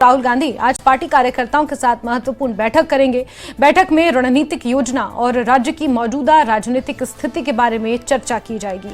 राहुल गांधी आज पार्टी कार्यकर्ताओं के साथ महत्वपूर्ण बैठक करेंगे। बैठक में रणनीतिक योजना और राज्य की मौजूदा राजनीतिक स्थिति के बारे में चर्चा की जाएगी।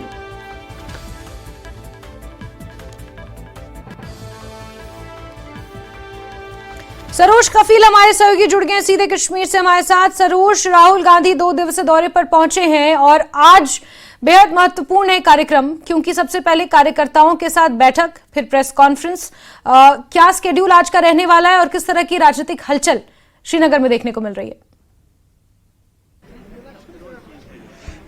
सरोज कफील हमारे सहयोगी जुड़ गए सीधे कश्मीर से हमारे साथ। सरोज, राहुल गांधी 2 दिवसीय दौरे पर पहुंचे हैं और आज बेहद महत्वपूर्ण है कार्यक्रम, क्योंकि सबसे पहले कार्यकर्ताओं के साथ बैठक, फिर प्रेस कॉन्फ्रेंस। क्या स्केड्यूल आज का रहने वाला है और किस तरह की राजनीतिक हलचल श्रीनगर में देखने को मिल रही है?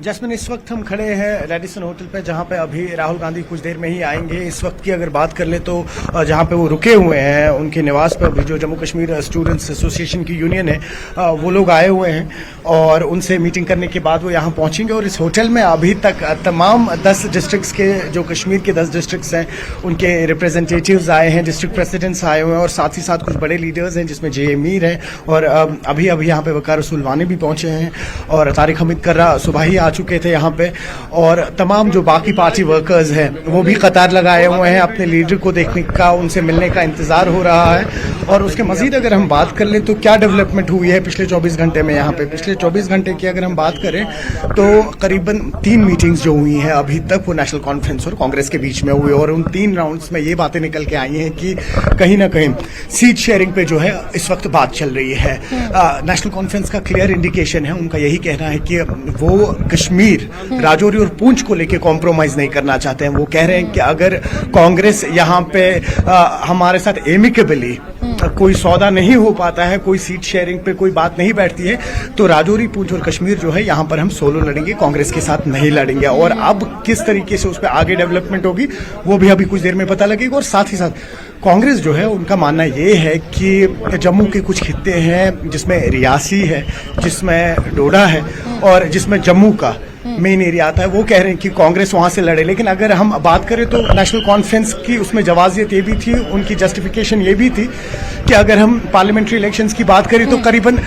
जैस्मिन, इस वक्त हम खड़े हैं रेडिसन होटल पे, जहां पे अभी राहुल गांधी कुछ देर में ही आएंगे। इस वक्त की अगर बात कर ले तो जहां पे वो रुके हुए हैं उनके निवास पर अभी जो जम्मू कश्मीर स्टूडेंट्स एसोसिएशन की यूनियन है वो लोग आए हुए हैं और उनसे मीटिंग करने के बाद वो यहाँ पहुंचेंगे। और इस होटल में अभी तक तमाम 10 डिस्ट्रिक्ट्स के, जो कश्मीर के 10 डिस्ट्रिक्ट्स हैं, उनके रिप्रेजेंटेटिव्स आए हैं, डिस्ट्रिक्ट प्रेसिडेंट्स आए हुए हैं और साथ ही साथ कुछ बड़े लीडर्स हैं जिसमें जे मीर है और अभी यहाँ पे वकार रसूल वानी भी पहुंचे हैं और तारिक हमीद कर्रा सुबह ही आ चुके थे यहाँ पे। और तमाम जो बाकी पार्टी वर्कर्स हैं वो भी कतार लगाए हुए हैं, अपने लीडर को देखने का, उनसे मिलने का इंतजार हो रहा है। और उसके मजीद अगर हम बात कर लें तो क्या डेवलपमेंट हुई है पिछले 24 घंटे में यहाँ पे। पिछले 24 घंटे की अगर हम बात करें तो करीबन 3 मीटिंग्स जो हुई हैं अभी तक, वो नेशनल कॉन्फ्रेंस और कांग्रेस के बीच में हुई और उन 3 राउंड्स में ये बातें निकल के आई हैं कि कहीं ना कहीं सीट शेयरिंग पे जो है इस वक्त बात चल रही है। नेशनल कॉन्फ्रेंस का क्लियर इंडिकेशन है, उनका यही कहना है कि वो कश्मीर, राजौरी और पूंछ को लेके कॉम्प्रोमाइज नहीं करना चाहते हैं। वो कह रहे हैं कि अगर कांग्रेस यहाँ पे हमारे साथ एमिकेबली कोई सौदा नहीं हो पाता है, कोई सीट शेयरिंग पे कोई बात नहीं बैठती है, तो राजौरी, पूंछ और कश्मीर जो है यहाँ पर हम सोलो लड़ेंगे, कांग्रेस के साथ नहीं लड़ेंगे। और अब किस तरीके से उस पर आगे डेवलपमेंट होगी वो भी अभी कुछ देर में पता लगेगा। और साथ ही साथ कांग्रेस जो है उनका मानना ये है कि जम्मू के कुछ खित्ते हैं जिसमें रियासी है, जिसमें डोडा है और जिसमें जम्मू का मेन एरिया आता है, वो कह रहे हैं कि कांग्रेस वहां से लड़े। लेकिन अगर हम बात करें तो नेशनल कॉन्फ्रेंस की उसमें जवाजियत ये भी थी, उनकी जस्टिफिकेशन ये भी थी कि अगर हम पार्लियामेंट्री इलेक्शंस की बात करें तो करीबन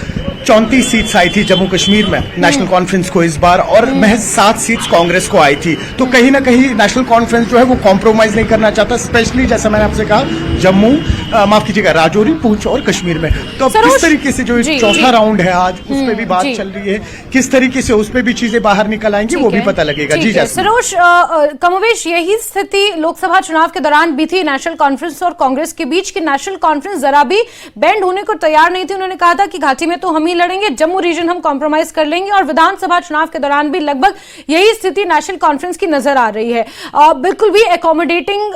34 सीट्स आई थी जम्मू कश्मीर में नेशनल कॉन्फ्रेंस को इस बार और महज 7 सीट्स कांग्रेस को आई थी। तो कहीं ना कहीं नेशनल कॉन्फ्रेंस जो है वो कॉम्प्रोमाइज नहीं करना चाहता, स्पेशली जैसा मैंने आपसे कहा जम्मू, माफ कीजिएगा, राजौरी, पूंछ और कश्मीर में। तो अब किस तरीके से जो चौथा राउंड है आज, उस पर भी बात चल रही है, किस तरीके से उस पर भी चीजें बाहर निकल आएंगी वो भी पता लगेगा। जी सरोज, कमोवेश यही स्थिति लोकसभा चुनाव के दौरान भी थी नेशनल कॉन्फ्रेंस और कांग्रेस के बीच, की नेशनल कॉन्फ्रेंस जरा भी बेंड होने को तैयार नहीं थी। उन्होंने कहा था कि घाटी में तो हम ही लड़ेंगे, जम्मू रीजन हम कॉम्प्रोमाइज कर लेंगे। और विधानसभा चुनाव के दौरान भी लगभग यही स्थिति नेशनल कॉन्फ्रेंस की नजर आ रही है। बिल्कुल भी एकोमोडेटिंग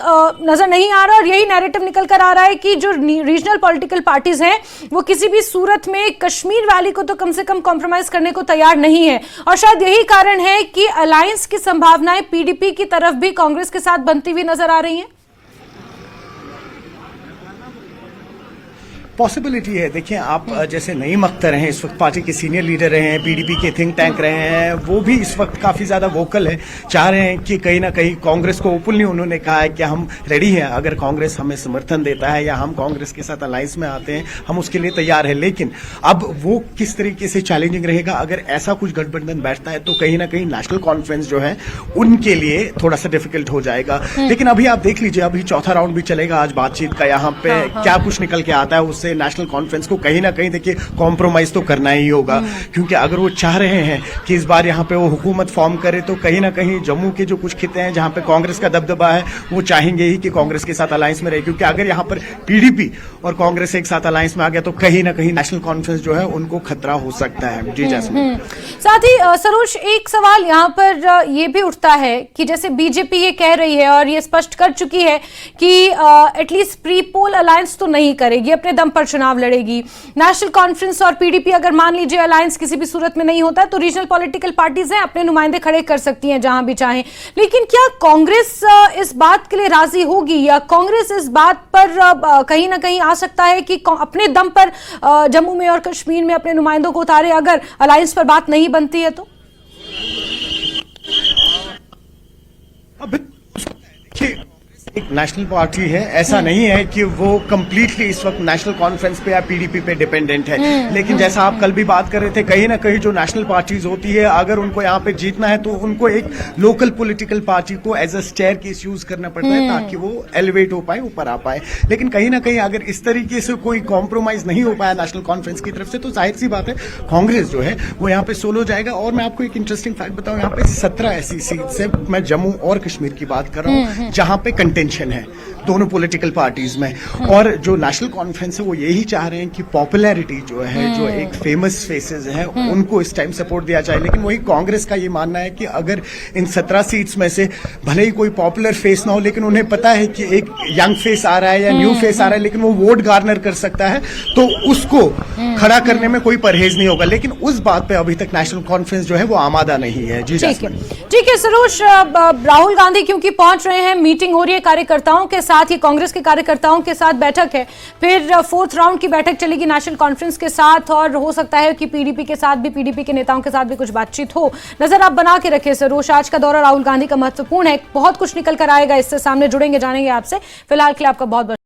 नजर नहीं आ रहा और यही नैरेटिव निकल कर आ रहा है कि जो रीजनल पॉलिटिकल पार्टीज हैं वो किसी भी सूरत में कश्मीर वैली को तो कम से कम कॉम्प्रोमाइज करने को तैयार नहीं है। और शायद यही कारण है कि अलायंस की संभावनाएं पीडीपी की तरफ भी कांग्रेस के साथ बनती हुई नजर आ रही हैं। पॉसिबिलिटी है। देखिए, आप जैसे नईम अख्तर हैं, इस वक्त पार्टी के सीनियर लीडर रहे हैं, पीडीपी के थिंक टैंक रहे हैं, वो भी इस वक्त काफ़ी ज़्यादा वोकल है, चाह रहे हैं कि कहीं ना कहीं कांग्रेस को ओपनली उन्होंने कहा है कि हम रेडी हैं, अगर कांग्रेस हमें समर्थन देता है या हम कांग्रेस के साथ अलायंस में आते हैं हम उसके लिए तैयार हैं। लेकिन अब वो किस तरीके से चैलेंजिंग रहेगा, अगर ऐसा कुछ गठबंधन बैठता है तो कहीं ना कहीं नेशनल कॉन्फ्रेंस जो है उनके लिए थोड़ा सा डिफिकल्ट हो जाएगा। लेकिन अभी आप देख लीजिए, अभी चौथा राउंड भी चलेगा आज बातचीत का, यहाँ पे क्या कुछ निकल के आता है उससे नेशनल कॉन्फ्रेंस को कहीं ना कहीं देखिए कॉम्प्रोमाइज तो करना ही होगा, क्योंकि अगर वो चाह रहे हैं कि इस बार यहाँ पे वो हुकूमत फॉर्म करे तो कहीं ना कहीं जम्मू के जो कुछ खिते हैं जहाँ पे कांग्रेस का दबदबा है वो चाहेंगे ही कि कांग्रेस के साथ अलायंस में रहे, क्योंकि अगर यहाँ पर पीडीपी और कांग्रेस एक साथ अलायंस में आ गया तो कहीं ना कहीं नेशनल कॉन्फ्रेंस जो है उनको खतरा हो सकता है। जी जैस्मिन, साथ ही सरोज, एक सवाल यहाँ पर ये भी उठता है कि जैसे बीजेपी ये कह रही है और ये स्पष्ट कर चुकी है कि एटलीस्ट प्री पोल अलायंस तो नहीं करेगी, अपने दम पर चुनाव लड़ेगी। नेशनल कॉन्फ्रेंस और पीडीपी अगर मान लीजिए अलायंस किसी भी सूरत में नहीं होता तो रीजनल पॉलिटिकल पार्टीज हैं, अपने नुमाइंदे खड़े कर सकती हैं जहां भी चाहें। लेकिन क्या कांग्रेस इस बात के लिए राजी होगी या कांग्रेस इस बात पर कहीं ना कहीं आ सकता है कि अपने दम पर जम्मू में और कश्मीर में अपने नुमाइंदों को उतारे अगर अलायंस पर बात नहीं बनती है तो? एक नेशनल पार्टी है, ऐसा नहीं है कि वो कंप्लीटली इस वक्त नेशनल कॉन्फ्रेंस पे या पीडीपी पे डिपेंडेंट है। लेकिन जैसा आप कल भी बात कर रहे थे, कहीं ना कहीं जो नेशनल पार्टीज होती है, अगर उनको यहाँ पे जीतना है तो उनको एक लोकल पॉलिटिकल पार्टी को as a staircase use करना पड़ता है ताकि वो एलिवेट हो पाए, ऊपर आ पाए। लेकिन कहीं ना कहीं अगर इस तरीके से कोई कॉम्प्रोमाइज नहीं हो पाया नेशनल कॉन्फ्रेंस की तरफ से, तो जाहिर सी बात है कांग्रेस जो है वो यहाँ पे सोलो जाएगा। और मैं आपको एक इंटरेस्टिंग फैक्ट बताऊं, यहाँ पे 17 ऐसी सीट से, मैं जम्मू और कश्मीर की बात कर रहा हूँ, जहां पे कंटेंशन है दोनों पॉलिटिकल पार्टीज में। और जो नेशनल कॉन्फ्रेंस है वो यही चाह रहे हैं कि पॉपुलैरिटी जो है, जो एक फेमस फेसेस हैं, उनको इस टाइम सपोर्ट दिया जाए। लेकिन वही कांग्रेस का ये मानना है कि अगर इन 17 सीट्स में से भले ही कोई पॉपुलर फेस ना हो, लेकिन उन्हें पता है कि एक यंग फेस आ रहा है या न्यू फेस आ रहा है, लेकिन वो वोट गार्नर कर सकता है, तो उसको खड़ा करने में कोई परहेज नहीं होगा। लेकिन उस बात पे अभी तक नेशनल कॉन्फ्रेंस जो है वो आमादा नहीं है। जी ठीक है सरोज, राहुल गांधी क्योंकि पहुंच रहे हैं, मीटिंग हो रही है कार्यकर्ताओं के साथ, ये कांग्रेस के कार्यकर्ताओं के साथ बैठक है, फिर 4th राउंड की बैठक चलेगी नेशनल कॉन्फ्रेंस के साथ, और हो सकता है कि पीडीपी के साथ भी, पीडीपी के नेताओं के साथ भी कुछ बातचीत हो। नजर आप बना के रखे सरोज, आज का दौरा राहुल गांधी का महत्वपूर्ण है, बहुत कुछ निकल कर आएगा इससे, सामने जुड़ेंगे, जानेंगे आपसे। फिलहाल के लिए आपका बहुत बहुत